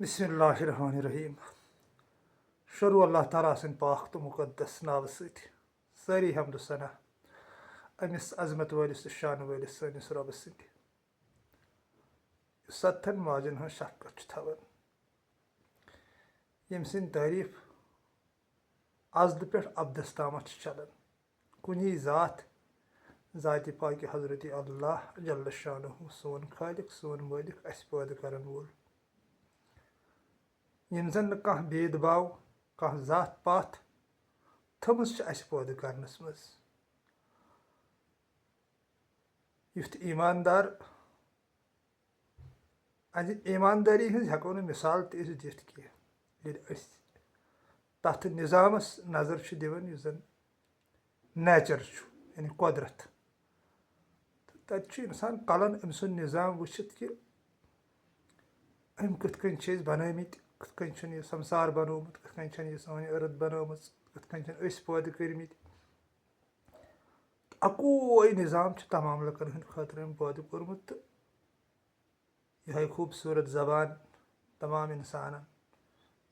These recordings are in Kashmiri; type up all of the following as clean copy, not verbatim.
بسم اللہ الرحمن الرحیم شروع اللہ تعالیٰ سٕنٛدِ پاک تہٕ مُقدس ناوٕ سۭتۍ سٲری حمد و ثنا أمِس عظمت وٲلِس تہٕ شانہٕ وٲلِس سٲنِس رۄبَس سۭتۍ یُس سَتَن ماجَن ہٕنٛز شفقت چھُ تھاوان، ییٚمہِ سٕنٛدِ تعریٖف اَزلہٕ پٮ۪ٹھ اَبدَس تامَتھ چھِ چلان. کُنی ذاتِ پاکہِ حضرتِ اللہ جل شانہُ سون خالق سون مٲلِک اَسہِ پٲدٕ کَرَن وول، یِم زَن نہٕ کانٛہہ بید باو کانٛہہ ذات پات تھٲومٕژ چھِ اَسہِ پٲدٕ کَرنَس منٛز. یُتھ ایٖماندار اَتہِ ایٖماندٲری ہٕنٛز ہٮ۪کو نہٕ مِثال تہِ أسۍ دِتھ کینٛہہ ییٚلہِ أسۍ تَتھ نِظامَس نظر چھِ دِوان یُس زَن نیچَر چھُ یعنی قۄدرت. تہٕ تَتہِ چھُ اِنسان کَلَن أمۍ سُنٛد نِظام وٕچھِتھ کہِ أمۍ کِتھ کٔنۍ چھِ أسۍ بَنٲومٕتۍ، کِتھ کٔنۍ چھُنہٕ یہِ سَمسار بَنومُت، کِتھ کٔنۍ چھَنہٕ یہِ سٲنۍ أرٕتھ بَنٲومٕژ، کِتھ کٔنۍ چھِنہٕ أسۍ پٲدٕ کٔرمٕتۍ. اَکوے نِظام چھُ تمام لُکَن ہٕنٛدِ خٲطرٕ أمۍ پٲدٕ کوٚرمُت. تہٕ یِہوٚے خوٗبصوٗرت زبان تمام اِنسانَن،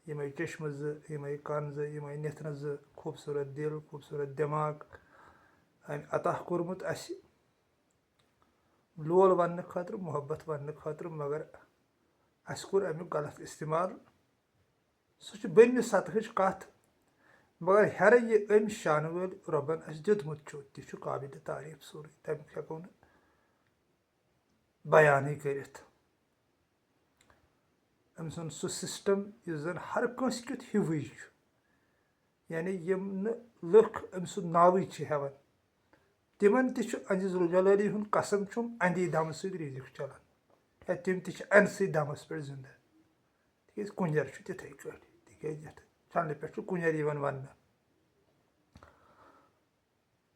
یِمَے چٔشمہٕ زٕ، یِمَے کَن زٕ، یِمَے نِتھنہٕ زٕ، خوٗبصوٗرت دِل، خوٗبصوٗرت دٮ۪ماغ أمۍ عطا کوٚرمُت اَسہِ لول وَننہٕ خٲطرٕ، محبت وَننہٕ خٲطرٕ. مگر اَسہِ کوٚر اَمیُک غلط اِستعمال. سُہ چھُ بٔنمہِ سطحٕچ کَتھ، مگر ہیٚرٕ یہِ أمۍ شانہٕ وٲلۍ رۄبَن اَسہِ دیُتمُت چھُ تہِ چھُ قابلِ تعریٖف سورُے. تَمیُک ہٮ۪کو نہٕ بیانٕے کٔرِتھ. أمۍ سُنٛد سُہ سِسٹَم یُس زَن ہر کٲنٛسہِ کیُتھ ہیُوُے چھُ، یعنی یِم نہٕ لُکھ أمۍ سُنٛد ناوٕے چھِ ہٮ۪وان تِمَن تہِ چھُ اَنٛدِ ذوالجلالی ہُنٛد قسم چھُم اَندی دَمہٕ سۭتۍ رِزق چلان، یا تِم تہِ چھِ اَنہِ سۭتۍ دَمَس پٮ۪ٹھ زِنٛدٕ. تِکیٛازِ کُنجَر چھُ تِتھَے کٲٹھۍ، تِکیٛازِ یَتھ چھَلنہٕ پٮ۪ٹھ چھُ کُنجَر یِوان وَننہٕ.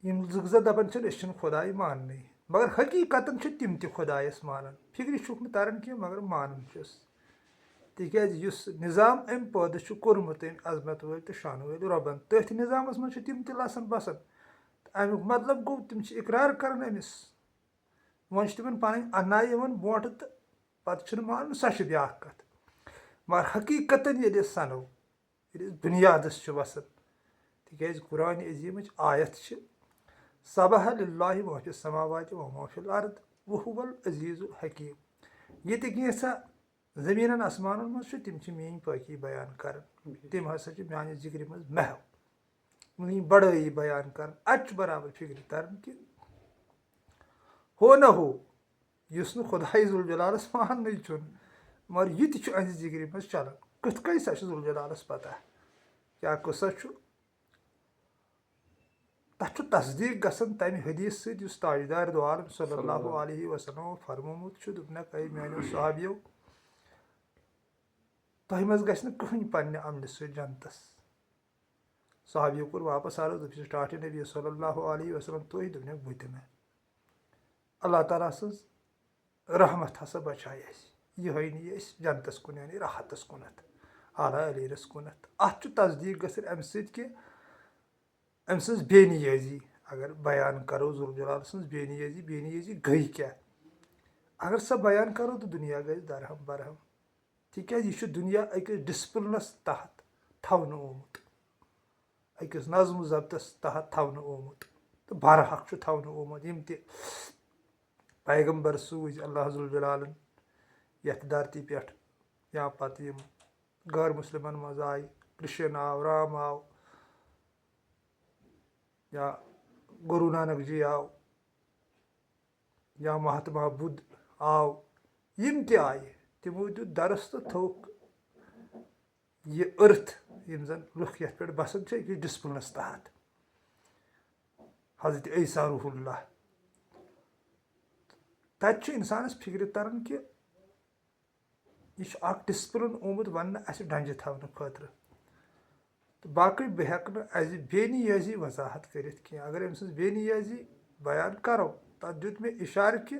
یِم زٕ غذا دَپان چھِنہٕ أسۍ چھِنہٕ خۄداے ماننٕے، مگر حقیٖقتاً چھِ تِم تہِ خۄدایَس مانان. فِکرِ چھُکھ نہٕ تَران کینٛہہ مگر مانان چھُس. تِکیٛازِ یُس نِظام أمۍ پٲدٕ چھُ کوٚرمُت أمۍ عظمت وٲلۍ تہٕ شانہٕ وٲلۍ رۄبَن، تٔتھۍ نِظامَس منٛز چھِ تِم تہِ لَسان بَسان. تہٕ اَمیُک مطلب گوٚو تِم چھِ اِقرار کَران أمِس. وۄنۍ چھِ تِمَن پَنٕنۍ اَنٛناے یِوان برونٛٹھٕ تہٕ پَتہٕ چھِنہٕ مانان. سۄ چھِ بیٛاکھ کَتھ. مگر حقیٖقتاً ییٚلہِ أسۍ سَنو، ییٚلہِ أسۍ بُنیادَس چھِ وَسان، تِکیٛازِ قرآنِ عظیٖمٕچ آیت چھِ سَبَحَ لِلہِ مَا فِی السَّمَاوَاتِ وَمَا فِی الْأَرْضِ وَهُوَ الْعَزِیٖزُ الْحَکیٖم. ییٚتہِ کینٛژھا زٔمیٖنَن آسمانَن منٛز چھُ تِم چھِ میٛٲنۍ پٲکی بیان کَران. تِم ہسا چھِ میٛانہِ ذِکرِ منٛز محو، میٛٲنۍ بَڑٲیی بیان کَران. اَتہِ چھُ برابر فِکرِ تَران کہِ ہو نہ ہو یُس نہٕ خۄداے ذوالجلالَس ماننٕے چھُنہٕ، مگر یہِ تہِ چھُ اَہنٛدِ ذِکرِ منٛز چلان. کِتھ کٔنۍ سا چھُ ذوالجلالَس پَتہ کیٛاہ قٕصہ چھُ. تَتھ چھُ تصدیٖق گژھان تَمہِ حدیٖث سۭتۍ یُس تاجدار دو عالم صلی اللہ علیہ وسلمو فرمومُت چھُ. دوٚپنَکھ اے میٛانیو صحابیو، تۄہہِ منٛز گژھِ نہٕ کٕہٕنۍ پنٛنہِ عملہِ سۭتۍ جنتَس. صحابیو کوٚر واپس عرض، دوٚپُس ٹاٹھہِ نبی صلی اللہ علیہ وسلم تُہۍ؟ دوٚپنَکھ بہٕ تہِ نہٕ. اللہ تعالیٰ سٕنٛز رحمت ہسا بچایہِ اَسہِ، یِہوٚے نِیہِ أسۍ جنتَس کُن یعنی راحتَس کُنَتھ، اعلیٰ علیٖرَس کُنَتھ. اَتھ چھُ تصدیٖق گژھان اَمہِ سۭتۍ کہِ أمۍ سٕنٛز بے نیٲزی اگر بیان کَرو، ذوالجلال سٕنٛز بے نیٲزی گٔے کیٛاہ. اگر سۄ بیان کَرو تہٕ دُنیا گژھِ درہم برہم. تِکیٛازِ یہِ چھُ دُنیا أکِس ڈِسپٕلنَس تحت تھاونہٕ آمُت، أکِس نظم و ضبطَس تحت تھاونہٕ آمُت تہٕ برحق چھُ تھاونہٕ آمُت. یِم تہِ پیغمبر سوٗزۍ اللہ ذوالجلالَن یَتھ دھرتی پٮ۪ٹھ، یا پَتہٕ یِم غٲر مُسلِمَن منٛز آیہِ، کِرٛشَن آو، رام آو، یا گروٗ نانک جی آو، یا مہاتما بُدھ آو، یِم تہِ آیہِ. تِمو دیُت درس تہٕ تھوٚوُکھ یہِ أرتھ یِم زَن لُکھ یَتھ پٮ۪ٹھ بَسان چھِ أکِس ڈِسپٕلنَس تحت. حضرتِ عیسیٰ روح اللہ. تَتہِ چھُ اِنسانَس فِکرِ تَران کہِ یہِ چھُ اَکھ ڈِسپٕلن آمُت وَننہٕ اَسہِ ڈَنٛجہِ تھاونہٕ خٲطرٕ. تہٕ باقٕے بہٕ ہٮ۪کہٕ نہٕ اَسہِ بے نیٲزی وضاحت کٔرِتھ کینٛہہ. اگر أمۍ سٕنٛز بے نیٲزی بیان کَرو، تَتھ دیُت مےٚ اِشارٕ کہِ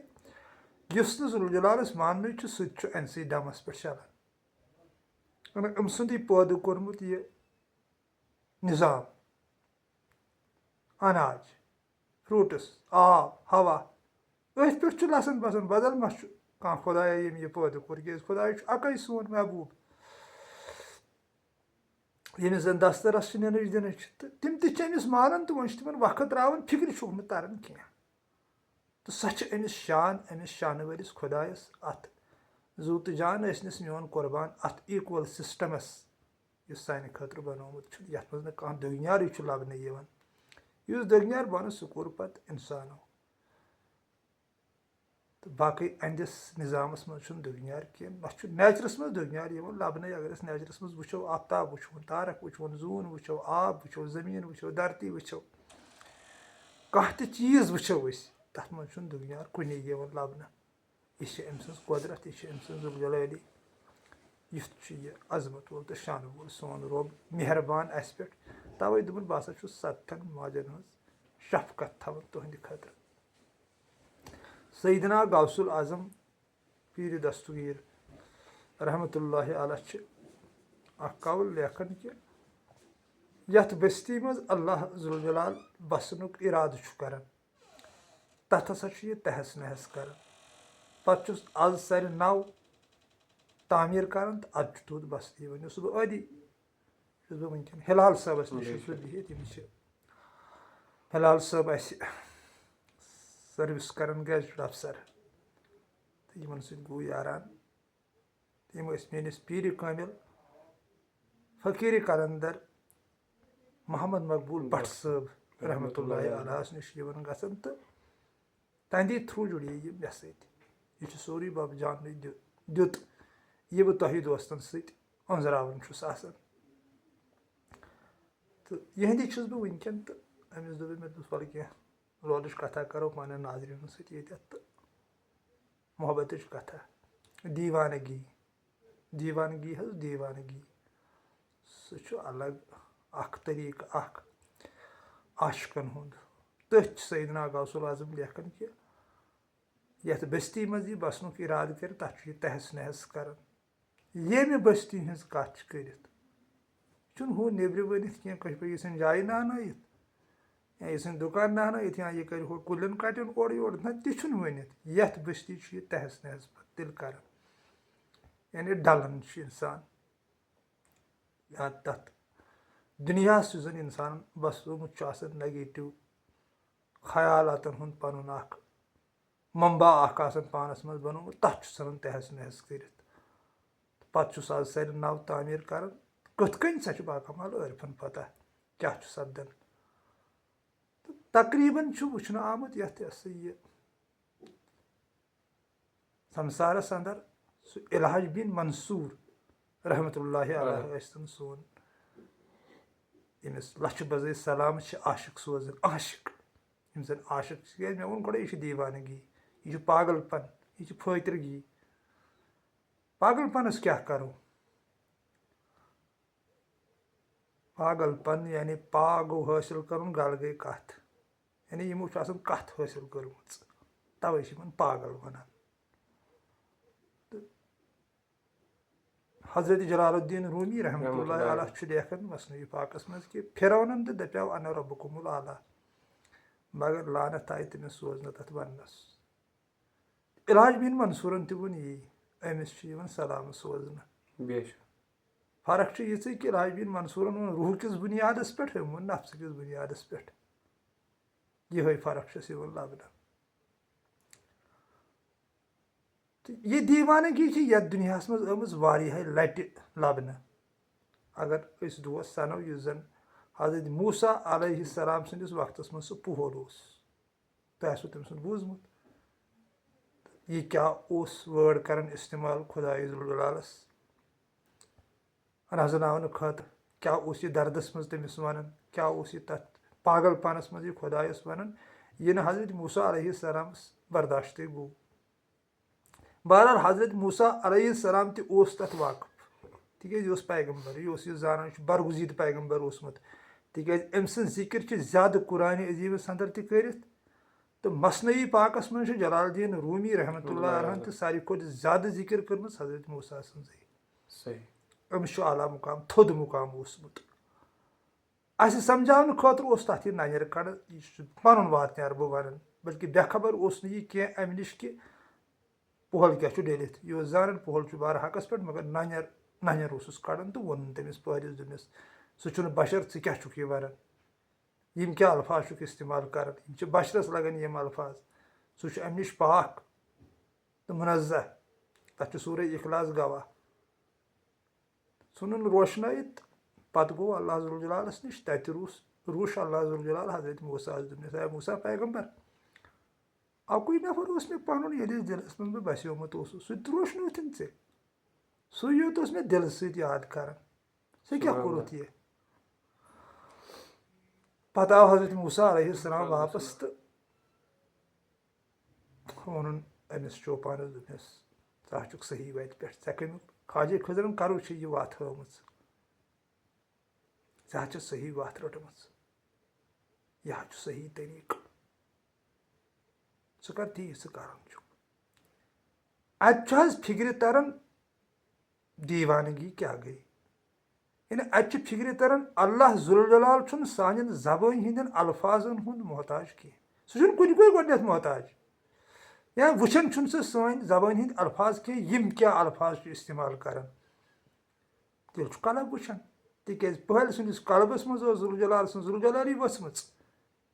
یُس نہٕ ذوالجلالَس ماننٕے چھُ سُہ تہِ چھُ اَمہِ سۭتۍ دَمَس پٮ۪ٹھ چلان. أمۍ سُنٛدُے پٲدٕ کوٚرمُت یہِ نِظام، اناج، فرٛوٗٹٕس، آب، ہوا، أتھۍ پٮ۪ٹھ چھُ لَسان بَسان. بدل ما چھُ کانٛہہ خۄدایا ییٚمۍ یہِ پٲدٕ کوٚر. کیٛازِ خۄداے چھُ اَکٕے سون محبوٗب ییٚمِس زَن دسترس چھِ نِنٕچ دِنٕچ تہٕ تِم تہِ چھِ أمِس مانان تہٕ وۄنۍ چھِ تِمن وقت ترٛاوان فِکرِ چھُکھ نہٕ تران کینٛہہ تہٕ سۄ چھِ أمِس شان أمِس شانہٕ وٲلِس خۄدایَس اَتھ زوٗ تہٕ جان ٲسنَس میون قۄربان اَتھ ایٖکوَل سِسٹَمَس یُس سانہِ خٲطرٕ بنومُت چھُ یَتھ منٛز نہٕ کانٛہہ دٔگنیارٕے چھُ لَبنہٕ یِوان یُس دٔگنیار بَنو سُہ کوٚر پَتہٕ اِنسانو تہٕ باقٕے أہنٛدِس نِظامَس منٛز چھُنہٕ دٔگنیار کینٛہہ نہ چھُ نیچرَس منٛز دٔگنیار یِوان لَبنَے اگر أسۍ نیچرَس منٛز وٕچھو آفتاب وٕچھون تارک وٕچھون زوٗن وٕچھو آب وٕچھو زٔمیٖن وٕچھو دھرتی وٕچھو کانٛہہ تہِ چیٖز وٕچھو أسۍ تَتھ منٛز چھُنہٕ دٔگنیار کُنی یِوان لَبنہٕ یہِ چھِ أمۍ سٕنٛز قۄدرت یہِ چھِ أمۍ سٕنٛز ذوالجلٲلی یُتھ چھُ یہِ عظمت وول تہٕ شانہٕ وول سون رۄب مہربان اَسہِ پٮ۪ٹھ تَوَے دوٚپُن بہٕ ہسا چھُس 7 ماجن ہٕنٛز شفقت تھاوان تُہنٛدِ خٲطرٕ سیدنا غوث العظم پیٖرِ دستگیٖر رحمتہ اللہ علیہ چھِ اکھ قول لیکھان کہِ یَتھ بستی منٛز اللہ ذوالجلال بسنُک اِرادٕ چھُ کران تَتھ ہسا چھُ یہِ تہس نہس کران پتہٕ چھُس آز سارِ نو تعمیٖر کران تہٕ اَدٕ چھُ تھوٚد بستی وۄنۍ اوسُس بہٕ ٲدی چھُس بہٕ وٕنکیٚن ہِلال صٲبَس نِش چھُس بہٕ بِہِتھ یِم چھِ ہِلال صٲب اَسہِ سٔروِس کران گیزٹِڈ افسر تہٕ یِمن سۭتۍ گوٚو یاران تہٕ یِم ٲسۍ میٲنِس پیٖرِ کٲمِل فقیٖرِ قلندر محمد مقبوٗل بٹ صٲب رحمتہ اللہ علیہَس نِش یِوان گژھان تہٕ تہنٛدی تھروٗ جُڑے یہِ مےٚ سۭتۍ یہِ چھُ سورُے بب جانٕے دیُت یہِ بہٕ تۄہہِ دوستن سۭتۍ أنٛزراوان چھُس آسان تہٕ یِہنٛدی چھُس بہٕ وٕنکیٚن تہٕ أمِس دوٚپ مےٚ دوٚپُس وَلہٕ کینٛہہ رولٕچ کَتھا کَرو پنٛنٮ۪ن ناظریٖنَن سۭتۍ ییٚتٮ۪تھ تہٕ محبتٕچ کَتھا دیٖوانگی دیٖوانگی حظ دیٖوانگی سُہ چھُ الگ اکھ طٔریٖقہٕ اکھ عاشقن ہُنٛد تٔتھۍ چھِ سیدنا غوث العظم لیکھان کہِ یَتھ بستی منٛز یہِ بسنُک اِرادٕ کرِ تَتھ چھُ یہِ تہس نہس کران ییٚمہِ بستی ہٕنٛز کَتھ چھِ کٔرِتھ چھُنہٕ ہُہ نیٚبرِ ؤنِتھ کینٛہہ کٲشِر پٲٹھۍ یہِ ژھٕنہِ جایہِ ناونٲیِتھ یا یہِ ژھٕنہِ دُکان ناونٲیِتھ یا یہِ کَرِ ہُہ کُلٮ۪ن کَٹٮ۪ن اورٕ یورٕ نہ تہِ چھُنہٕ ؤنِتھ یَتھ بستی چھُ یہِ تہس نہس پَتہٕ تیٚلہِ کران یعنی ڈلان چھُ اِنسان یا تَتھ دُنیاہَس یُس زَن اِنسانن بسومُت چھُ آسان نگیٹِو خیالاتن ہُنٛد پَنُن اکھ ممبا اکھ آسان پانَس منٛز بنومُت تَتھ چھُ ژھٕنان تہس نہس کٔرِتھ پَتہٕ چھُس آز سارِ نو تعمیٖر کران کِتھ کٔنۍ سۄ چھِ باکمال عٲرفن پتہ کیاہ چھُ سپدان تہٕ تقریٖبن چھُ وٕچھنہٕ آمُت یَتھ یہِ ہسا یہِ سمسارس اندر سُہ الحاج بِن منصوٗر رحمتہ اللہ علیہ ٲسۍ تن سون ییٚمِس لچھِ بزٲے سلام چھِ عاشق سوزان عاشق یِم زن عاشق چھِ کیازِ مےٚ ووٚن گۄڈے یہِ چھِ دیٖوانگی یہِ چھُ پاگل پن یہِ چھِ فٲطرگی پاگل پنس کیاہ کرو پاگل پن یعنی پا گوٚو حٲصِل کرُن گل گٔے کتھ یعنی یِمو چھُ آسان کتھ حٲصِل کٔرمٕژ توے چھِ یِمن پاگل ونان تہٕ حضرت جلال الدیٖن روٗمی رحمتہ اللہ علیہ چھُ لیکھان مثنوی پاکس منٛز کہِ پھِرونن تہِ دپیو انا ربکم العلیٰ مگر لانت آیہِ تٔمِس سوزنہٕ تتھ وننس الحاج بِن منصوٗرن تہِ ووٚن یی أمِس چھُ یِوان سلام سوزنہٕ فرق چھِ یِژٕے کہِ الحاج بِن منصوٗرن ووٚن روح کِس بُنیادس پٮ۪ٹھ أمۍ ووٚن نفسہٕ کِس بُنیادس پٮ۪ٹھ یِہے فرق چھس یِوان لبنہٕ تہٕ یہِ دیٖوانگی چھِ یتھ دُنیاہس منٛز آمٕژ واریاہہِ لٹہِ لبنہٕ اگر أسۍ دوس سنو یُس زن حضرت موسا علیہ السلام سٕنٛدِس وقتس منٛز سُہ پُہل اوس تۄہہِ آسوٕ تٔمۍ سُنٛد بوٗزمُت یہِ کیاہ اوس وٲڑ کران استعمال خۄدایہِ ذوالجلالس رزناونہٕ خٲطرٕ کیاہ اوس یہِ دردس منٛز تٔمِس ونان کیاہ اوس یہِ تتھ پاگل پانس منٛز یہِ خۄدایس ونان یہِ نہٕ حضرت موسا علیہ السلامس برداشتٕے گوٚو بہرحال حضرت موسا علیہ السلام تہِ اوس تتھ واقف تِکیازِ یہِ اوس پیغمبر یہِ اوس یہِ زانان چھُ برگُزیٖد پیغمبر اوسمُت تِکیازِ أمۍ سٕنٛز ذِکِر چھِ زیادٕ قرآنہِ عظیٖمس انٛدر تہِ کٔرِتھ تہٕ مثنوی پاکس منٛز چھُ جلال الدیٖن روٗمی رحمتہ اللہ علیہ تہٕ ساروی کھۄتہٕ زیادٕ ذِکِر کٔرمٕژ حضرت موسا سٕنٛزٕے أمِس چھُ اعلیٰ مُقام تھوٚد مُقام اوسمُت اَسہِ سمجاونہٕ خٲطرٕ اوس تتھ یہِ ننٮ۪ر کڑان یہِ چھُ پنُن واتنیار بہٕ ونان بلکہِ بے خبر اوس نہٕ یہِ کینٛہہ امہِ نِش کہِ پُہل کیاہ چھُ ڈٔلِتھ یہِ اوس زانان پُہل چھُ بار حقس پٮ۪ٹھ مگر ننٮ۪ر اوسُس کڑان تہٕ ووٚنُن تٔمِس پٲرِس دوٚپنس سُہ چھُنہٕ بشر ژٕ کیٛاہ چھُکھ یہِ وَران یِم کیٛاہ الفاظ چھُکھ استعمال کران یِم چھِ بشرس لگان یِم الفاظ سُہ چھُ اَمہِ نِش پاک تہٕ مُنزہ تَتھ چھُ سورے اخلاص گواہ ژھُنُن روشنٲیِتھ پتہٕ گوٚو اللہ ذوالجلالس نِش تتہِ روٗش اللہ ذوالجلال حضرت موسیٰ دوٚپنس اے موسیٰ پیغمبر اَکُے نفر اوس مےٚ پنُن ییٚلہِ دِلس منٛز بہٕ بسیومُت اوسُس سُہ تہِ روشنوتھن ژےٚ سُے یوت اوس مےٚ دِلہٕ سۭتۍ یاد کران ژےٚ کیٛاہ کوٚرُتھ یہِ پتہٕ آو حضرت موسیٰ علیہ السلام واپس تہٕ ووٚنُن أمِس چوپانس دوٚپنس ژٕ حظ چھُکھ صحیح وتہِ پٮ۪ٹھ ژےٚ کمیُک خواجہ خضرن کرو چھِ یہِ وتھ ہٲومٕژ ژےٚ حظ چھِ صحیح وتھ رٔٹمٕژ یہِ حظ چھُ صحیح طریٖقہٕ ژٕ کر تی ژٕ کران چھُکھ اتہِ چھُ حظ فِکرِ تران دیوانگی کیٛاہ گٔے یعنی اتہِ چھِ فِکرِ تران اللہ ذوالجلال چھُنہٕ سانٮ۪ن زبٲنۍ ہٕنٛدٮ۪ن الفاظن ہُنٛد محتاج کینٛہہ سُہ چھُنہٕ کُنہِ گۄڈنٮ۪تھ محتاج یا وٕچھان چھُنہٕ سُہ سٲنۍ زبٲنۍ ہٕنٛدۍ الفاظ کینٛہہ یِم کیٛاہ الفاظ چھِ استعمال کران تیٚلہِ چھُ قلب وٕچھان تِکیٛازِ پٔہلۍ سٕنٛدِس قلبس منٛز ٲس ذوالجلال سٕنٛز ذوالجلالی ؤژھمٕژ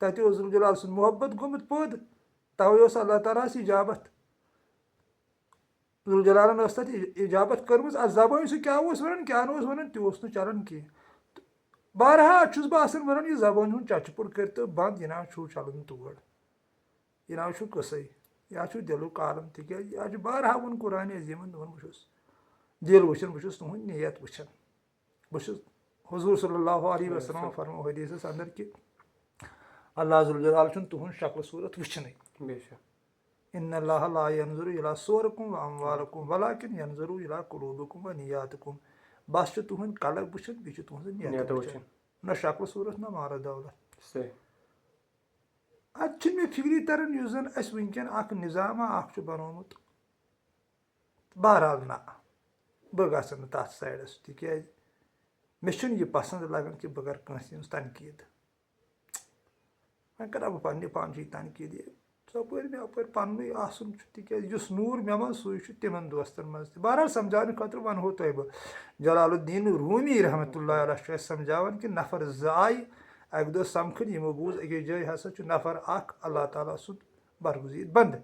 تتہِ اوس ذوالجلال سُنٛد محبت گوٚمُت پٲدٕ توے اوس اللہ تعالیٰ ہس اجابت ذوالجلالن ٲس تتھ اجابت کٔرمٕژ اتھ زبٲنۍ سُہ کیٛاہ اوس ونان کیٛاہ نہٕ اوس ونان تہِ اوس نہٕ چلان کینٛہہ بہرحال چھُس بہٕ آسان ونان یہِ زبٲنۍ ہُنٛد چچہِ پوٚٹ کٔرتو بنٛد یہِ نہ حظ چھُو چلان تور یہِ نہ حظ چھُ قٕصے یہِ حظ چھُ دِلُک عالم تِکیٛازِ یہِ حظ چھُ بہرحال ووٚن قرآنِ عظیٖمن دوٚپُن بہٕ چھُس دِل وٕچھان بہٕ چھُس تُہُنٛد نیت وٕچھان بہٕ چھُس حضوٗر صلی اللہ علیہ وسلم فرمو حدیٖثس انٛدر کہِ اللہ ذوالجلال چھُنہٕ تُہُنٛد شکل صوٗرت وٕچھنٕے اِنَّ اللہِ لا ينظُرُ إِلَىٰ صُوَرِكُم وَأَمْوَالِكُم وَلَٰكِنْ يَنظُرُ إِلَىٰ قُلُوبِكُم وَنِيَّاتِكُم بس چھُ تُہُنٛد قلب وٕچھان بیٚیہِ چھُ تُہنٛز نیت وٕچھان نہ شکل صوٗرت نہ مال و دولت اتہِ چھُنہٕ مےٚ فِکری تران یُس زن اسہِ وٕنکیٚن اکھ نظامہ اکھ چھُ بنومُت بہرحال نہ بہٕ گژھٕ نہٕ تتھ سایڈس تِکیٛازِ مےٚ چھُنہٕ یہِ پسنٛد لگان کہِ بہٕ کرٕ کٲنٛسہِ ہٕنٛز تنقیٖد وۄنۍ کرٕ بہٕ پننہِ پانچی تنقیٖد یہِ ژۄپٲرۍ مےٚ اپٲرۍ پننُے آسُن چھُ تِکیٛازِ یُس نوٗر مےٚ منٛز سُے چھُ تِمن دوستن منٛز تہِ بہرحال سمجاونہٕ خٲطرٕ ونہو تۄہہِ بہٕ جلال الدیٖن روٗمی رحمتہ اللہ علیہ چھُ اسہِ سمجاوان کہِ نفر زٕ آیہِ اکہِ دۄہ سمکھٕنۍ یِمو بوٗز أکِس جایہِ ہسا چھُ نفر اکھ اللہ تعالیٰ سُنٛد برگُزیٖد بنٛدٕ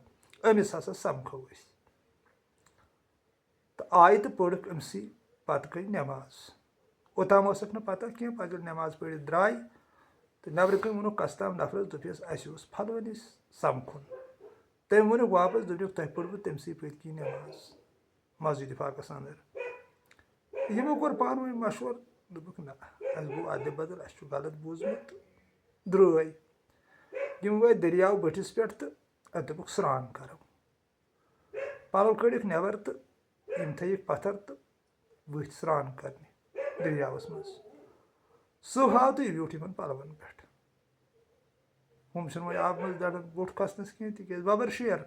أمِس ہسا سمکھو أسۍ تہٕ آیہِ تہٕ پٔرٕکھ أمسٕے پتہٕ گٔے نٮ۪ماز اوٚتام ٲسکھ نہٕ پتہ کینٛہہ پتہٕ ییٚلہِ نٮ۪ماز پٔرِتھ درٛاے تہٕ نیبرٕ کنۍ ووٚنُکھ کستام نفرس دوٚپیس اسہِ اوس پھلٲنِس سمکھُن تٔمۍ ووٚنُکھ واپس دوٚپُکھ تۄہہِ پٔروٕ تٔمسٕے پٔتۍ کِنۍ نٮ۪ماز مسجدِ فاقس انٛدر یِمو کوٚر پانہٕ ؤنۍ مشور دوٚپُکھ نہ اسہِ گوٚو ادِ بدل اسہِ چھُ غلط بوٗزمُت تہٕ درٛٲے یِم وٲتۍ دٔریاو بٔٹھِس پٮ۪ٹھ تہٕ اتہِ دوٚپُکھ سرٛان کرو پلو کٔڑِکھ نٮ۪بر تہٕ یِم تھٲیِکھ پتھر تہٕ ؤتھۍ سرٛان کرنہِ دٔریاوس منٛز صُبح آو تہٕ یہِ بیوٗٹھ یِمن پلون پٮ۪ٹھ ہُم چھِنہٕ وۄنۍ آبہٕ منٛز دَران بوٚٹھ کھسنس کینٛہہ تِکیٛازِ وۄبر شیر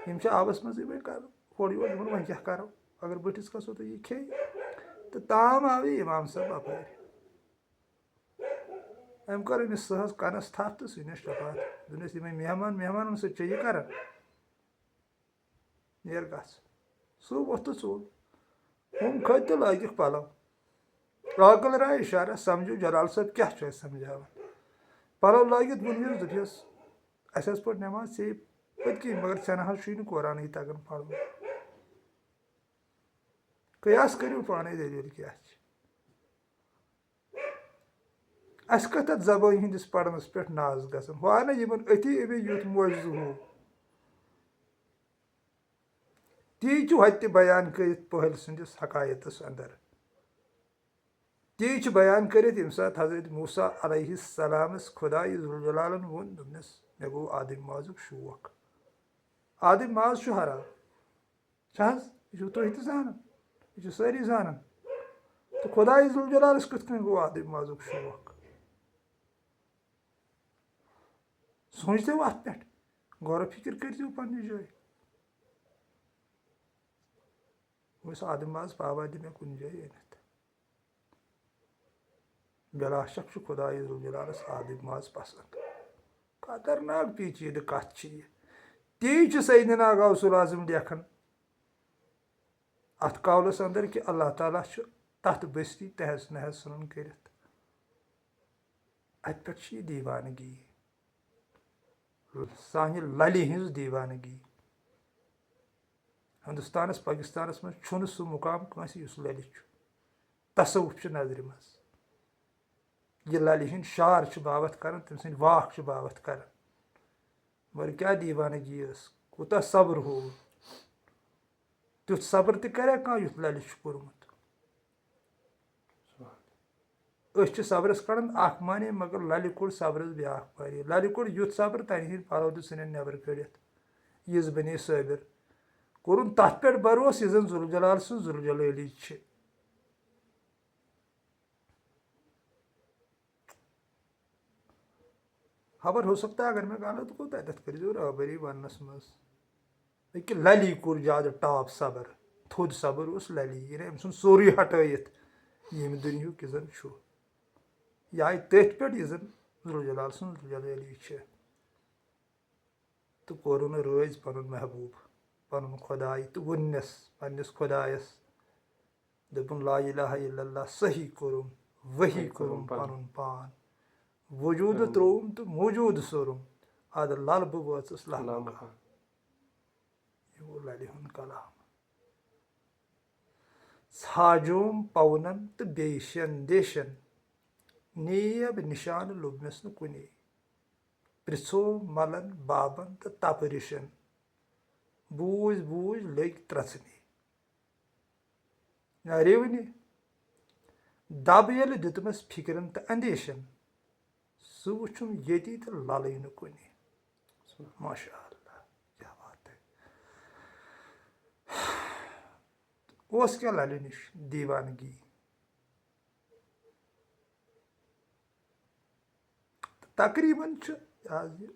یِم چھِ آبس منٛزٕے وۄنۍ کران ہورٕ یورٕ دوٚپُن وۄنۍ کیٛاہ کرو اگر بٔٹھِس کھسو تہٕ یہِ کھیٚیہِ تہٕ تام آو یہِ اِمام صٲب اپٲرۍ أمۍ کٔر أمِس سٕہس کنس تھپھ تہٕ ژھٕنٮ۪س شپاتھ دوٚپنس یِمے مہمانن سۭتۍ چھےٚ یہِ کران نیر گژھ سُہ ووٚتھ تہٕ ژوٚل ہُم کھٔتۍ تہٕ لٲگِکھ پلو عاقل راے اِشارہ سمجھو جلال صٲب کیٛاہ چھُ اسہِ سمجھاوان پلو لٲگِتھ ووٚنمس دوٚپیس اسہِ حظ پٔر نٮ۪ماز ژےٚ پٔتۍ کِنۍ مگر ژےٚ نہ حظ چھُے نہٕ قرآنٕے تگان پرُن قیاس کٔرِو پانے دٔلیٖل کیٛاہ چھِ اسہِ کتھ اتھ زبٲنۍ ہٕنٛدِس پرنس پٮ۪ٹھ ناز گژھان ہُہ آو نہ یِمن أتی أمی یُتھ معجزٕ ہوٗ تی چھُ ہوٚتہِ تہِ بیان کٔرِتھ پٔہلۍ سٕنٛدِس حقایتس انٛدر تی چھُ بیان کٔرِتھ ییٚمہِ ساتہٕ حضرت موسیٰ علیہ السلامس خۄدایہِ ذوالجلالن ووٚن دوٚپنس مےٚ گوٚو آدٕمۍ مازُک شوق آدٕمۍ ماز چھُ حرام چھِ حظ یہِ چھُو تُہۍ تہِ زانان یہِ چھِ سٲری زانان تہٕ خۄدایہِ ذوالجلالس کِتھ کٔنۍ گوٚو آدٕمۍ مازُک شوق سوٗنٛچتو اتھ پٮ۪ٹھ غورو فِکر کٔرۍزیو پننہِ جایہِ وۄنۍ آدٕمۍ ماز پاوا دِ مےٚ کُنہِ جایہِ أنِتھ بلا شک چھُ خۄدایہِ ذوالجلالس آدٕمۍ ماز پسنٛد خطرناک پیچیٖدٕ کتھ چھِ یہِ تی چھُ سیدنا غوث العظم لیکھان اتھ قولس انٛدر کہِ اللہ تعالیٰ چھُ تَتھ بٔستی تہذ نہذ ژھٕنُن کٔرِتھ. اَتہِ پٮ۪ٹھ چھِ یہِ دیوانگی, سانہِ لَلہِ ہٕنٛز دیوانگی. ہِندُستانَس پٲکِستانَس منٛز چھُنہٕ سُہ مُقام کٲنٛسہِ یُس لَلہِ چھُ. تصوُف چھُ نظرِ منٛز. یہِ لَلہِ ہٕنٛدۍ شعر چھِ باوَتھ کَران, تٔمۍ سٕنٛدۍ واکھ چھِ باوَتھ کَران. مگر کیٛاہ دیوانگی ٲس, کوٗتاہ صبر ہوو. تیُتھ صبر تہِ کَریا کانٛہہ یُتھ لَلہِ چھُ کوٚرمُت. أسۍ چھِ صبرَس کَڑان اَکھ معنی, مگر لَلہِ کوٚڑ صبرَس بیٛاکھ معنی. لَلہِ کوٚڑ یُتھ صبر تَنہِ ہٕنٛدۍ پَلو تہِ ژھٕنٮ۪ن نٮ۪بر کٔڑِتھ. یِژ بنے صٲبِر. کوٚرُن تَتھ پٮ۪ٹھ بروسہٕ یُس زَن ذوالجلال سٕنٛز ذوالجلٲلی چھِ. خبر ہو سکتا ہے اگر مےٚ غلط گوٚو تَتٮ۪تھ کٔرۍزیو رٲبری وَننَس منٛز. أکہِ لَلی کوٚر زیادٕ ٹاپ صبر. تھوٚد صبر اوس لَلی. یعنی أمۍ ژھُن سورُے ہٹٲیِتھ ییٚمہِ دُنیہُک یہِ زَن چھُ. یہِ آیہِ تٔتھۍ پٮ۪ٹھ یہِ زَن ذوالجلال سٕنٛز ذوالجلٲلی چھِ. تہٕ کوٚرُن رٲزۍ پَنُن محبوٗب, پَنُن خۄداے, تہٕ ووٚننَس پنٛنِس خۄدایَس, دوٚپُن لا الہ الا اللہ صحیح کوٚرُم, ؤحی کوٚرُم پَنُن پان, وجوٗدٕ ترٛووُم تہٕ موجوٗدٕ سوٚرُم, اَدٕ لَلہٕ بہٕ وٲژٕس لَلہٕ. یہِ گوٚو لَلہِ ہُنٛد کلام. ژھاجوم پَونَن تہٕ بیٚیہِ شٮ۪ن دیشَن, نیب نِشانہٕ لوٚبمَس نہٕ کُنے, پرٛژھو مَلَن بابَن تہٕ تَپہٕ رِشَن, بوٗزۍ بوٗزۍ لٔگۍ ترٛژھنہِ. رِونہِ دَب ییٚلہِ دیُتمَس فِکرَن تہٕ اَندیشَن, سُہ وٕچھُم ییٚتی تہٕ لَلٕے نہٕ کُنہِ. ماشاء اللہ, کیٛاہ بات ہے. اوس کیٛاہ لَلہِ نِش دیوانگی. تقریٖباً چھُ یہِ حظ یہِ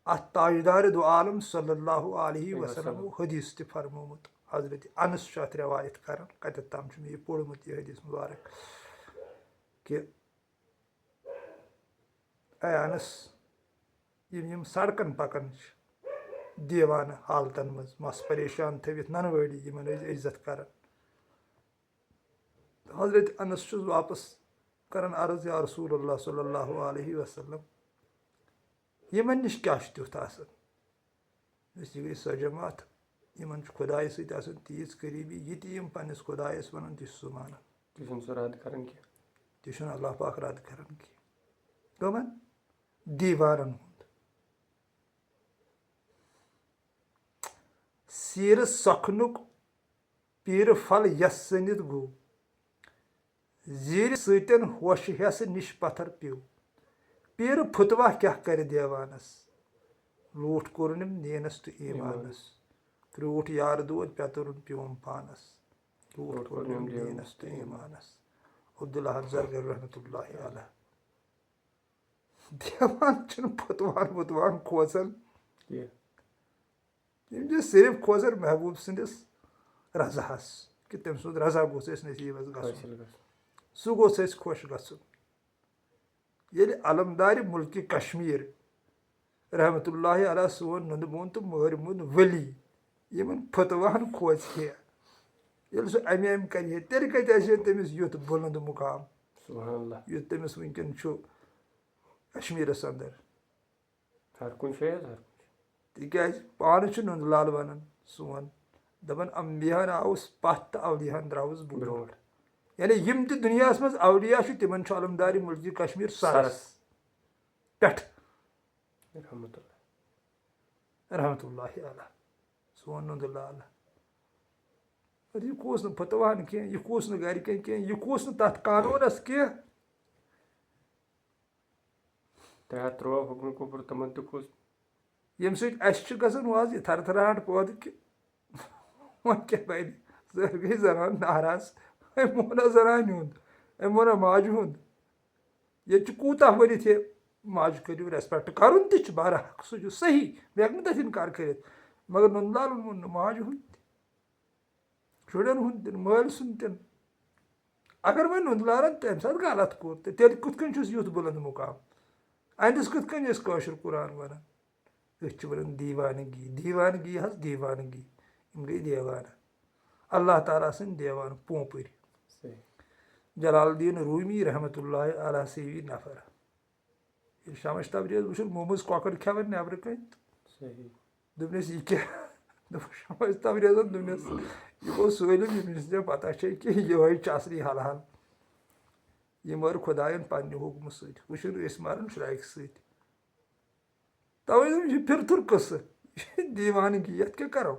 اَتھ تاجدارِ دو عالم صلی اللہ علیہ وسلمو حدیٖث تہِ فرمومُت. حضرت انس چھُ اَتھ رِوایت کران, کَتٮ۪تھ تام چھُ مےٚ یہِ پوٚرمُت یہِ حدیٖث مُبارک, کہِ اے انس, یِم سڑکن پکان چھِ دیوانہٕ حالتن منٛز, مس پریشان تھٲوِتھ ننہٕ وٲڑی, یِمن ٲسۍ عزت کران. حضرت انس چھُس واپس کران عرض, یا رسول اللہ صلی اللہ علیہ وسلم, یِمن نِش کیٛاہ چھُ تیُتھ آسان. یہِ گٔے سۄ جماعت, یِمن چھُ خۄدایہِ سۭتۍ آسان تیٖژ قریٖبی, یہِ تہِ یِم پننِس خۄدایس وَنان تہِ چھُ سُہ مانان. تہِ چھُنہٕ اللہ پاک رد کران کینٛہہ. کٕمن دیوانن ہُنٛد. سیٖرٕ سۄکھنُک پیٖرٕ پھل یس سٔنِتھ گوٚو, زیٖرِ سۭتٮ۪ن ہوشہٕ ہٮ۪سہٕ نِش پتھر پیوٚو, پیٖرٕ پھُتوا کیٛاہ کرِ دیوانس, لوٗٹھ کوٚرنم نیٖنس تہٕ ایٖمانس, کرٛوٗٹھ یارٕ دود پیٚتُرُن پیوم پانس, لوٗٹھ کوٚرنم نیٖنس تہٕ ایٖمانس. عبداللہ زرگر رحمتہ اللہ علیہ. دیوان چھِنہٕ پھُتوان وُتوان کھوژان, یِم چھِ صرف کھوژان محبوٗب سٕنٛدِس رضاہس, کہِ تٔمۍ سُنٛد رضا گوٚژھ اَسہِ نصیٖبس گژھُن, سُہ گوٚژھ اَسہِ خۄش گژھُن. ییٚلہِ علمدارِ مُلکہِ کشمیٖر رحمتہ اللہ علیہ سون نُنہٕ بوٚن تہٕ مٲرۍ مُن ؤلی یِمن پھُتوان کھوژِ ہے, ییٚلہِ سُہ اَمہِ اَمہِ کرِ ہے, تیٚلہِ کَتہِ آسہِ ہے تٔمِس یُتھ بُلنٛد مُقام یُتھ تٔمِس وٕنکیٚن چھُ کشمیٖرس انٛدر. تِکیٛازِ پانہٕ چھُ نُنہٕ لال وَنان سون, دَپان امبِیاہن آوُس پتھ تہٕ اولِیاہن درٛاوُس برونٛٹھ. یعنی یِم تہِ دُنیاہس منٛز اولیا چھِ تِمن چھُ علمدارِ مُلکہِ کشمیٖر سرس پٮ۪ٹھ رحمتہ اللہ علیہ, سون نُنٛدٕ لال. یہِ کھوٗژ نہٕ پھُتوان کینٛہہ, یہِ کھوٗژ نہٕ گرِکٮ۪ن کینٛہہ, یہِ کھوٗژ نہٕ تتھ قانوٗنس کینٛہہ. ییٚمہِ سۭتۍ اَسہِ چھُ گژھان وازٕ یہِ تھرتھراہٹ پٲدٕ, کہِ وۄنۍ کیٛاہ بَنہِ, زٔہر گٔے زنان ناراض, أمۍ ووٚنا زنانہِ ہُنٛد, أمۍ ووٚنا ماجہِ ہُنٛد. ییٚتہِ چھُ کوٗتاہ ؤنِتھ ہے ماجہِ کٔرِو ریسپیکٹ, کَرُن تہِ چھُ بہرحق, سُہ چھُ صحیح, مےٚ ہٮ۪کہٕ نہٕ تَتھ اِنکار کٔرِتھ, مگر نُنہٕ لالن ووٚن نہٕ ماجہِ ہُنٛد تہِ, شُرٮ۪ن ہُنٛد تہِ نہٕ, مٲلۍ سُنٛد تہِ نہٕ. اگر وۄنۍ نُنہٕ لالن تَمہِ ساتہٕ غلط کوٚر تہٕ تیٚلہِ کِتھ کٔنۍ چھُس یُتھ بُلنٛد مُقام, اَندِس کِتھ کٔنۍ ٲسۍ کٲشُر قرآن وَنان. أسۍ چھِ وَنان دیوانگی, دیوانگی حظ دیوانگی, یِم گٔے دیوانہٕ. اللہ تعالیٰ سٕنٛدۍ دیوان پوٗنٛپٕرۍ. جلال الدیٖن روٗمی رحمتہ اللہ علیہ سیوی نفر. ییٚلہِ شمس تبریز وٕچھُن مومٕژ کۄکر کھٮ۪وان نٮ۪برٕ کَنۍ دوٚپنَس یہِ کیٛاہ دوٚپُن شمس تبریزن دوٚپنَس یہِ گوٚو سٲلِم ییٚمِس ژےٚ پتہ چھے کہِ یِہوے چھِ اصلی حلحال. یہِ مر خۄدایَن پنٛنہِ حُکمہٕ سۭتۍ وٕچھُن أسۍ مَران شرٛاکہِ سۭتۍ. تَوَے دوٚپ یہِ چھُ پھِرتھُر قٕصہٕ یہِ چھِ دیٖوانگی یَتھ کیٛاہ کَرو.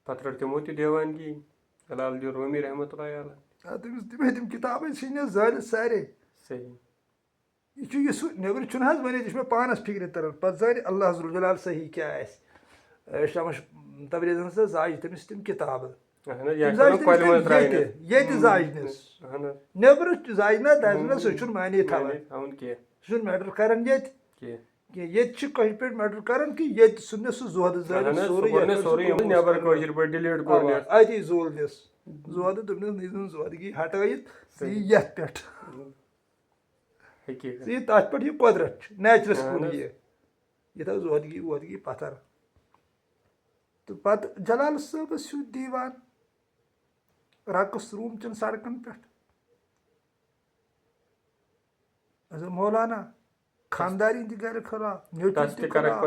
پتہٕ رٔٹ تِمو تہِ دیوانگی جلال الدیٖن روٗمی رحمتہ اللہ علیہ. تٔمِس تِمے تِم کِتابٕے ژھٕنِس زٲلِتھ سارے. صحیح. یہِ چھُ یہِ سُہ نٮ۪برٕ چھُنہٕ حظ ؤنِتھ یہِ چھُ مےٚ پانَس فِکرِ تران پَتہٕ زانہِ اللہ ذوالجلال صحیح کیٛاہ آسہِ. شمس تبریزن ہسا زاجہِ تٔمِس تِم کِتابہٕ ییٚتہِ زاجنَس نٮ۪برٕ زاجنا دَزنَس سُہ چھُنہٕ معنے تھاوان کینٛہہ سُہ چھُنہٕ میٹر کران ییٚتہِ کینٛہہ. ییٚتہِ چھِ کٲشِر پٲٹھۍ میٹر کران کہِ ییٚتہِ ژھُننِس سُہ زۄدٕ اَتی زولنِس زۄدٕ دوٚپنَس نہٕ زن زۄدگی ہٹٲیِتھ ژٕ یہِ یَتھ پٮ۪ٹھ ژٕ یہِ تَتھ پٮ۪ٹھ یہِ قۄدرت چھُ نیچرَس کُن یہِ تھاو زۄدگی وۄدگی پتھر. تہٕ پتہٕ جلال صٲبَس ہیوٗ دیٖوان رقص روٗم چٮ۪ن سڑکن پٮ۪ٹھ. مولانا خاندارٮ۪ن تہِ گرِ خٕلاف نیٚچوۍ تہِ خٕلاف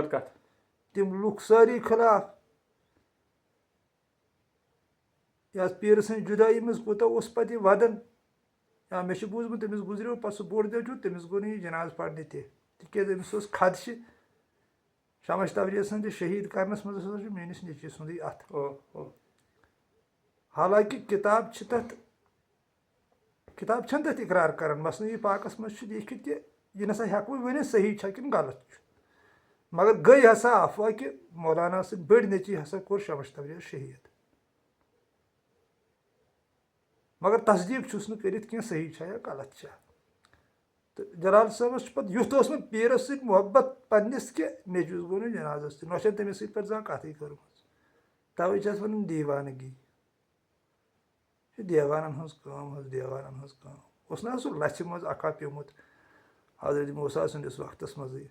تِم لُکھ سٲری خٕلاف. یَتھ پیٖرٕ سٕنٛزِ جُدٲیی منٛز کوٗتاہ اوس پَتہٕ یہِ وَدان. یا مےٚ چھُ بوٗزمُت تٔمِس گُزریو پَتہٕ سُہ بوٚڑ نیٚچوٗ تٔمِس گوٚو نہٕ یہِ جنازٕ پرنہِ تہِ تِکیٛازِ أمِس اوس خدشہِ شمس تبریز سٕنٛدِ شہیٖد کرنَس منٛز ہسا چھُ میٲنِس نیٚچوۍ سُنٛدُے اَتھٕ. حالانکہِ کِتاب چھِ تَتھ کِتاب چھَنہٕ تَتھ اِقرار کران مثنوی پاکَس منٛز چھُ لیٖکھِتھ کہِ یہِ نسا ہٮ۪کہٕ بہٕ ؤنِتھ صحیح چھا کِنہٕ غلط چھُ. مگر گٔے ہسا افواہ کہِ مولانا سٕنٛدۍ بٔڑۍ نیٚچی ہسا کوٚر شمس تبریز شہیٖد. مگر تصدیٖق چھُس نہٕ کٔرِتھ کینٛہہ صحیح چھا یا غلط چھا. تہٕ جلال صٲبَس چھُ پَتہٕ یُتھ اوسمُت پیٖرَس سۭتۍ محبت پنٛنِس کہِ نیٚچوِس گوٚو نہٕ جنازَس تہِ نۄ چھَنہٕ تٔمِس سۭتۍ پَتہٕ زانٛہہ کَتھٕے کٔرمٕژ. تَوَے چھِ اَتھ وَنان دیٖوانگی. یہِ چھِ دیوانَن ہٕنٛز کٲم حظ دیوانَن ہٕنٛز کٲم. اوس نہ حظ سُہ لَژھِ منٛز اَکھا پیوٚمُت حضرت موسیٰ سٕنٛدِس وقتَس منٛزٕے.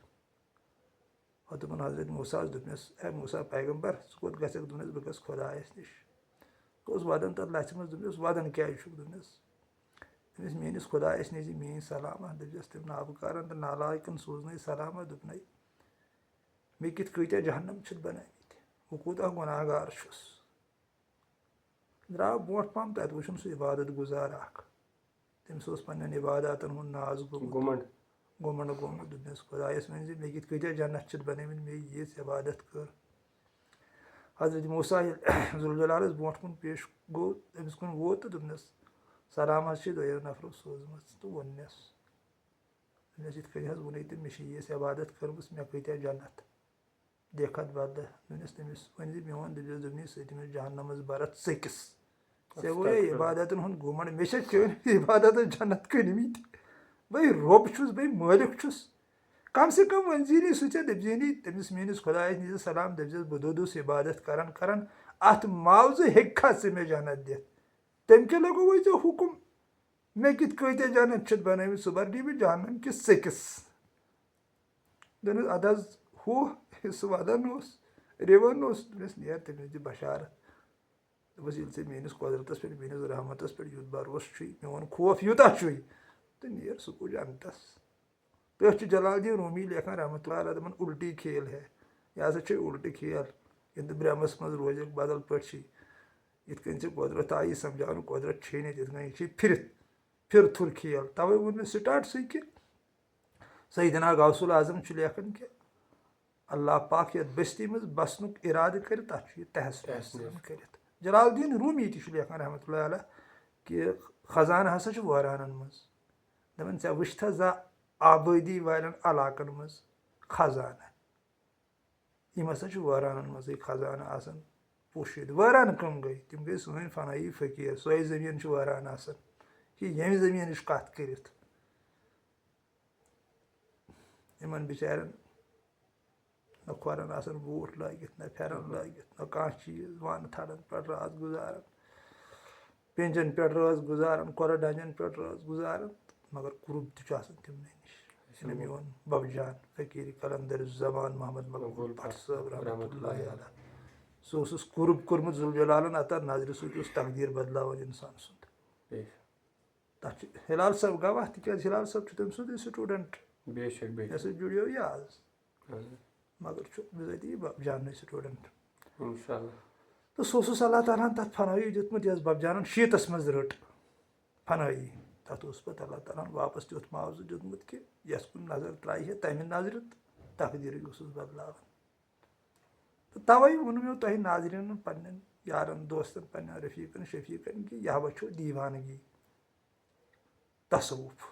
پَتہٕ دوٚپُن حضرت موسیٰ دوٚپنَس اے موسیٰ پیغمبر ژٕ کوٚت گژھکھ دوٚپنَس بہٕ گژھٕ خۄدایَس نِش. اوس وَدان تَتھ لَژھِ منٛز دوٚپنَس وَدان کیٛازِ چھُکھ دوٚپنَس دوٚپنَس میٲنِس خۄدایَس نِش میٲنۍ سلامہ دٔپۍزٮ۪س تٔمۍ نابٕکارَن تہٕ نالایکَن سوٗزنَے سلامہ دوٚپنَے مےٚ کِتھ کۭتیاہ جہنم چھِکھ بَنٲومٕتۍ بہٕ کوٗتاہ گۄناہ گار چھُس. درٛاو برونٛٹھ پَہَم تَتہِ وٕچھُن سُہ عبادت گُزار اکھ تٔمِس اوس پنٛنٮ۪ن عباداتن ہُنٛد ناز گوٚمُت گوٚمُت دوٚپنَس خۄدایَس ؤنۍ زِ مےٚ کِتھ کۭتیاہ جنت چھِتھ بَنٲومٕتۍ مےٚ ییٖژ عبادت کٔر. حضرت موسیٰ ییٚلہِ ذوالجلالَس برونٛٹھ کُن پیش گوٚو أمِس کُن ووت تہٕ دوٚپنَس سلام حظ چھِ دۄیو نفرو سوٗزمٕژ تہٕ ووٚننَس دوٚپنَس یِتھ کٔنۍ حظ ووٚنُے تہٕ مےٚ چھِ ییٖژ عبادت کٔرمٕژ مےٚ کۭتیاہ جنت دیکھت بدلہٕ. دوٚپنَس تٔمِس ؤنۍ زِ میون دٔپۍزٮ۪س دوٚپنَس سۭتۍ جہنمَس برت ژٔکِس ژےٚ گوٚوے عبادتن ہُنٛد گُمنٛڈ مےٚ چھا چٲنۍ عبادتس جنت کٕنمٕتۍ. بٔے رۄب چھُس بٔے مٲلِک چھُس کم سے کم ؤنۍ زیٖنی سُہ ژےٚ دٔپۍزیٖنی تٔمِس میٲنِس خۄدایَس نِش سلام دٔپۍزٮ۪س بہٕ دۄدُس عبادت کران کران اَتھ معاوضہٕ ہیٚککھا ژٕ مےٚ جنت دِتھ. تٔمۍ کیٛاہ لگووُے ژےٚ حُکُم مےٚ کِتھ کۭتیاہ جنت چھِتھ بَنٲومٕتۍ سُہ بَرنی بہٕ جہنم کِس ژٔکِس. دوٚپنَس اَدٕ حظ ہُہ سُہ وَدان اوس رِوان اوس دوٚپنَس نیر تٔمِس دِ بشارت دوٚپُس ییٚلہِ ژےٚ میٲنِس قۄدرتس پٮ۪ٹھ میٲنِس رحمتس پٮ۪ٹھ یُتھ بروسہٕ چھُے میون خوف یوٗتاہ چھُے تہٕ نیر سُہ گوٚو جنتس. پٮ۪ٹھ چھُ جلال الدیٖن روٗمی لیکھان رحمتہ اللہ علیہ دَپان اُلٹی کھیل ہے یہِ ہسا چھے اُلٹہٕ کھیل ییٚلہِ نہٕ برٛہمَس منٛز روزٮ۪کھ بدل پٲٹھۍ چھی یِتھ کٔنۍ ژےٚ قۄدرت آیی سمجھاونہٕ قۄدرت چھے نہٕ تِتھ کٔنۍ یہِ چھے پھِرتھُر کھیل. تَوَے ووٚن مےٚ سِٹاٹسٕے کہِ سیدنا غوث العظم چھُ لیکھان کہِ اللہ پاک یَتھ بٔستی منٛز بسنُک اِرادٕ کَرِ تَتھ چھُ یہِ تحس کٔرِتھ. جلال الدیٖن روٗمی تہِ چھُ لیکھان رحمتہ اللہ علیہ کہِ خزانہٕ ہسا چھُ وٲرانن منٛز دَپان ژےٚ وٕچھتھا زانٛہہ آبٲدی والٮ۪ن علاقن منٛز خزانہٕ یِم ہسا چھِ وٲرانن منٛزٕے خزانہٕ آسان پوٗشِتھ. وٲران کٕم گٔے تِم گٔے سٲنۍ فنایی فقیٖر سۄے زٔمیٖن چھِ وٲران آسان یہِ ییٚمہِ زٔمیٖنٕچ کَتھ کٔرِتھ یِمن بِچارٮ۪ن نہ کھۄرن آسان بوٗٹھ لٲگِتھ نہ پھٮ۪رن لٲگِتھ نہ کانٛہہ چیٖز وانہٕ تھڑن پٮ۪ٹھ رٲژ گُزاران پینٛجن پٮ۪ٹھ رٲژ گُزاران کۄرٕ ڈنٛجن پٮ۪ٹھ رٲژ گُزاران مگر قُرب تہِ چھُ آسان تِمنٕے نِش. یہِ میون بَبہٕ جان فقیٖر قلندر زمان محمد مقبوٗل بٹ صٲب رحمتہ اللہ علیہ سُہ اوسُس قُرب کوٚرمُت ذوالجلالن عطا نظرِ سۭتۍ اوس تقدیٖر بدلاوان اِنسان سُنٛد تَتھ چھُ ہِلال صٲب گواہ تِکیٛازِ ہِلال صٲب چھُ تٔمۍ سُنٛدُے سٹوٗڈنٛٹ بے شک بے مےٚ شک سۭتۍ جُڑیو یہِ آز مگر چھُ بِذٲتی بَبجانٕے سٹوٗڈنٛٹ اِنشاء اللہ تہٕ سُہ اوسُس اللہ تعالیٰ ہن تَتھ فنٲیی دیُتمُت یۄس بَبجانن شیٖتَس منٛز رٔٹ فنٲیی تَتھ اوس پَتہٕ اللہ تعالیٰ ہن واپس تیُتھ معاوضہٕ دیُتمُت کہِ یۄس کُن نظر ترٛایہِ ہے تَمہِ نظرِ تہٕ تقدیٖرٕے اوسُس بدلاوان تہٕ تَوَے ووٚن مےٚ تۄہہِ ناظریٖنن پنٛنٮ۪ن یارن دوستن پنٛنٮ۪ن رفیٖقن شفیٖقن کہِ یہِ ہا چھُ دیٖوانگی تصوُف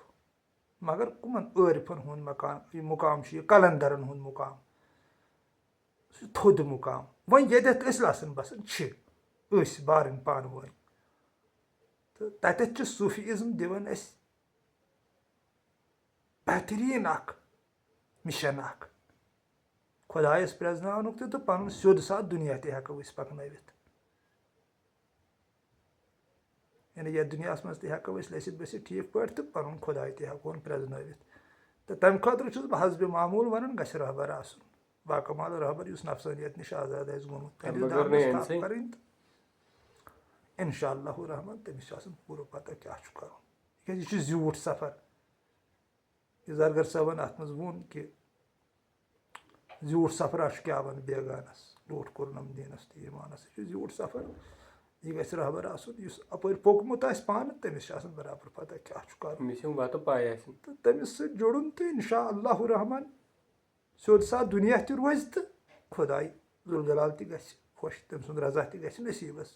مگر کٕمن عٲرفن ہُنٛد مُقام چھُ یہِ کلندرن ہُنٛد مُقام سُہ چھُ تھوٚد مُقام وۄنۍ ییٚتٮ۪تھ أسۍ لسن بسن چھِ أسۍ بارٕنۍ پانہٕ ؤنۍ تہٕ تتٮ۪تھ چھُ صوٗفیٖزم دِوان اَسہِ بہتریٖن اکھ مِشن اکھ خۄدایس پرٛزناونُک تہِ تہٕ پنُن سیوٚد سادٕ دُنیا تہِ ہٮ۪کو أسۍ پکنٲوِتھ یعنی یتھ دُنیاہس منٛز تہِ ہٮ۪کو أسۍ لٔسِتھ بٔسِتھ ٹھیٖک پٲٹھۍ تہٕ پنُن خۄداے تہِ ہٮ۪کہون پرٛزنٲوِتھ تہٕ تمہِ خٲطرٕ چھُس بہٕ حسبِ معموٗل ونان گژھِ رہبر آسُن باکمال رہبر یُس نفسٲنیت نِش آزاد آسہِ گوٚمُت تٔمِس دامنس تھپھ کرٕنۍ تہٕ انشاء اللہ رحمان تٔمِس چھِ آسان پوٗرٕ پتہ کیٛاہ چھُ کرُن تِکیٛازِ یہِ چھُ زیوٗٹھ سفر یہِ زرگر صٲبن اتھ منٛز ووٚن کہِ زیوٗٹھ سفرا چھُ کیٛاہ ونہٕ بیگانس لوٗٹھ کوٚرنم دیٖنس تہٕ ایٖمانس یہِ چھُ زیوٗٹھ سفر یہِ گژھِ رہبر آسُن یُس اپٲرۍ پوٚکمُت آسہِ پانہٕ تٔمِس چھِ آسان برابر پتہ کیٛاہ چھُ کرُن تہٕ تٔمِس سۭتۍ جُڑُن تہٕ انشاء اللہ رحمان سیوٚد سادٕ دُنیا تہِ روزِ تہٕ خۄداے ذوالجلال تہِ گژھِ خۄش تٔمۍ سُنٛد رضا تہِ گژھِ نصیٖبس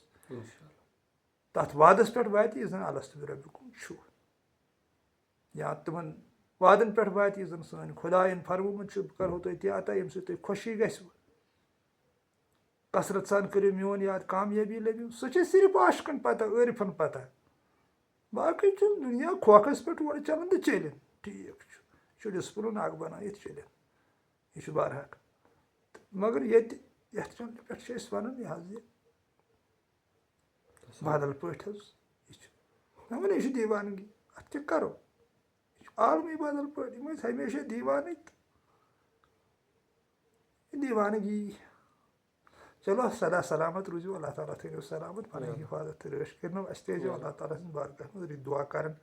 تتھ وادس پٮ۪ٹھ واتہِ یُس زن الستُ بربِکُم چھُ یا تِمن وادن پٮ۪ٹھ واتہِ یُس زن سٲنۍ خۄداین فرمومُت چھُ بہٕ کرہو تۄہہِ تہِ عطا ییٚمہِ سۭتۍ تۄہہِ خۄشی گژھِوٕ کثرت سان کٔرِو میون یاد کامیٲبی لٔبِو سُہ چھِ صرف عاشقن پتہ عٲرفن پتہ باقٕے چھُ دُنیا کھوکھس پٮ۪ٹھ اورٕ چلان تہٕ چٔلِنۍ ٹھیٖک چھُ یہِ چھُ ڈِسپلن اکھ بنٲیِتھ چٔلِنۍ یہِ چھُ برحق مگر ییٚتہِ یتھ چنلہِ پٮ۪ٹھ چھِ أسۍ ونان یہِ حظ یہِ بدل پٲٹھۍ حظ یہِ چھُ مےٚ ووٚن یہِ چھُ دیٖوانگی اتھ کیٛاہ کرو یہِ چھُ عالمٕے بدل پٲٹھۍ یِم ٲسۍ ہمیشہ دیٖوانٕے تہٕ یہِ دیٖوانگی چلو سدا سلامت روٗزِو اللہ تعالیٰ تھٲیِو سلامت پنٕنۍ حفاظت تہٕ رٲچھ کٔرِنو اَسہِ تہِ ٲسۍزیو اللہ تعالیٰ سٕنٛدِ بارگاہس منٛز دُعا کران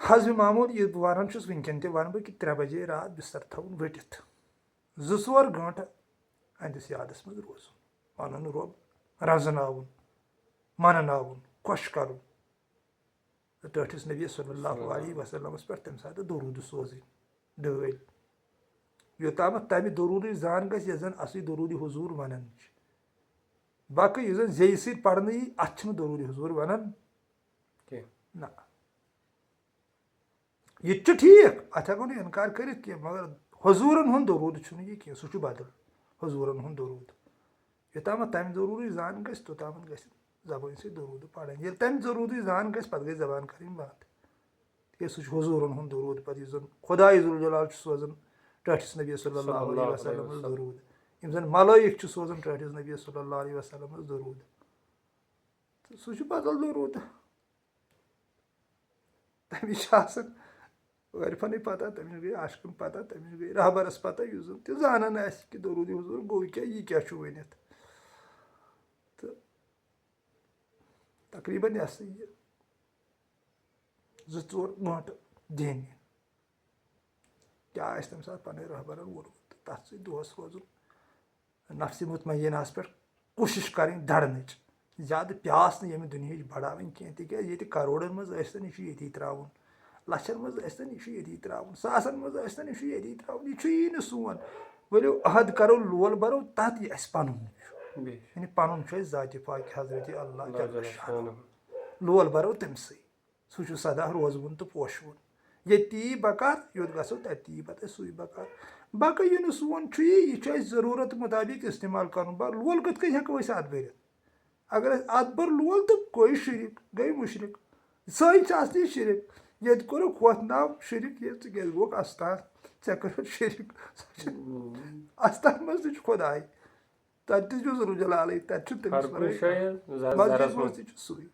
حسبِ معموٗل یہِ بہٕ ونان چھُس وٕنکیٚن تہِ ونہٕ بہٕ کہِ 3 بجے رات بِستر تھاوُن ؤٹِتھ 2-4 گٲنٛٹہٕ أہنٛدِس یادس منٛز روزُن پنُن رۄب رزناوُن منناوُن خۄش کرُن تہٕ ٹٲٹھِس نبی صلی اللہ علیہ وسلمس پٮ۪ٹھ تمہِ ساتہٕ دوروٗد سوزٕنۍ ڈٲلۍ یوٚتامتھ تمہِ دوروٗدٕچ زان گژھِ یۄس زن اصلی دوروٗدِ حضوٗر ونان چھِ باقٕے یُس زن زیٚیہِ سۭتۍ پرنہٕ یی اتھ چھِنہٕ دوروٗدِ حضوٗر ونان نہ یہِ تہِ چھُ ٹھیٖک اتھ ہٮ۪کو نہٕ انکار کٔرِتھ کینٛہہ مگر حضوٗرن ہُنٛد دوروٗد چھُنہٕ یہِ کینٛہہ سُہ چھُ بدل حضوٗرن ہُنٛد دوروٗد یوٚتامتھ تمہِ دوروٗدٕچ زان گژھِ توٚتامتھ گژھِ زبٲنۍ سۭتۍ دوروٗد پرٕنۍ ییٚلہِ تمہِ دوروٗدٕچ زان گژھِ پتہٕ گژھِ زبان کرٕنۍ بنٛد تِکیٛازِ سُہ چھُ حضوٗرن ہُنٛد دوروٗد پتہٕ یُس زن خۄداے ذوالجلال چھُ سوزان ٹٲٹھِس نبی صلی اللہ علیہ وسلمس دوروٗد یِم زن ملٲیِک چھِ سوزان ٹٲٹھِس نبی صلی اللہ علیہ وسلمس دوروٗد تہٕ سُہ چھُ بدل دوروٗد تٔمِس چھِ آسان عٲرفنٕے پتہ تٔمِس گٔے عاشقن پتہ تٔمِس گٔے رہبرس پتہ یُس زن تہِ زانان آسہِ کہِ دوروٗدِ حضوٗر گوٚو کیٛاہ یہِ کیٛاہ چھُ ؤنِتھ تہٕ تقریٖبن یہِ ہسا یہِ 2-4 گٲنٛٹہٕ دِنۍ کیٛاہ آسہِ تمہِ ساتہٕ پنٕنۍ رہبرن ووٚنمُت تہٕ تتھ سۭتۍ دۄہس روزُن نفسِ مطمئناہس پٮ۪ٹھ کوٗشش کرٕنۍ درنٕچ زیادٕ پیاس نہٕ ییٚمہِ دُنہِچ بڑاوٕنۍ کینٛہہ تِکیٛازِ ییٚتہِ کرورن منٛز ٲسۍتن یہِ چھُ ییٚتی ترٛاوُن لچھن منٛز ٲسۍتن یہِ چھُ ییٚتی ترٛاوُن ساسن منٛز ٲسۍتن یہِ چھُ ییٚتی ترٛاوُن یہِ چھُ یی نہٕ سون ؤلِو عہد کرو لول برو تتھ یہِ اسہِ پنُن چھُ یعنی پنُن چھُ اسہِ ذاتِ پاکہِ حضرتِ اللہ لول برو تٔمسٕے سُہ چھُ سدا روزوُن تہٕ پوشوُن ییٚتہِ تہِ یی بکار یوٚت گژھو تتہِ تہِ یی پتہٕ اَسہِ سُے بکار باقٕے یہِ نہٕ سون چھُ یہِ چھُ اسہِ ضروٗرت مُطابق استعمال کرُن لول کِتھ کٔنۍ ہٮ۪کو أسۍ اتھ بٔرِتھ اگر اَسہِ اتھ بٔر لول تہٕ گوٚو شِرک گٔے مُشرِک سٲنۍ چھِ اصلی شِرک ییٚتہِ کوٚرُکھ ہۄتھ ناو شِرک یہِ ژٕ کیٛازِ گوٚوکھ استان ژےٚ کٔرٕتھ شِرک استان منٛز تہِ چھُ خۄداے تتہِ تہِ چھُ ذوالجلالٕے تتہِ چھُ تٔمِس مسجد منٛز تہِ چھُ سُے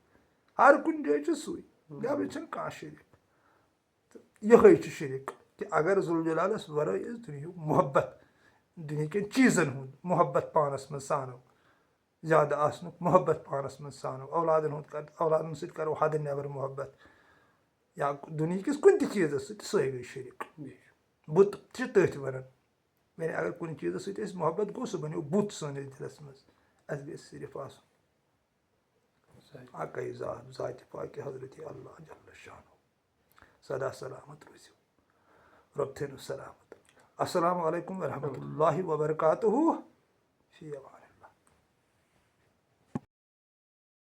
ہر کُنہِ جایہِ چھُ سُے نٮ۪برٕ چھنہٕ کانٛہہ شِرک تہٕ یِہے چھُ شِرک کہِ اگر ذوالجلالس ورٲے أسۍ دُنہیُک محبت دُنہِکٮ۪ن چیٖزن ہُنٛد محبت پانس منٛز سانو زیادٕ آسنُک محبت پانَس منٛز سانو اولادَن سۭتۍ کَرو حدٕ نٮ۪بر محبت یا دُنہِکِس کُنہِ تہِ چیٖزَس سۭتۍ سۄے گٔے شریٖک بُت چھِ تٔتھۍ وَنان یعنی اگر کُنہِ چیٖزَس سۭتۍ اَسہِ محبت گوٚو سُہ بَنیو بُت سٲنِس دِلَس منٛز اَسہِ گژھِ صرف آسُن اَکٕے ذات ذاتِ پاکہِ حضرتِ اللہ جل شانہ سدا سلامت روٗزِو رۄب تھٲینو سلامت السلام علیکم ورحمتہ اللہ وبرکاتہ فی امان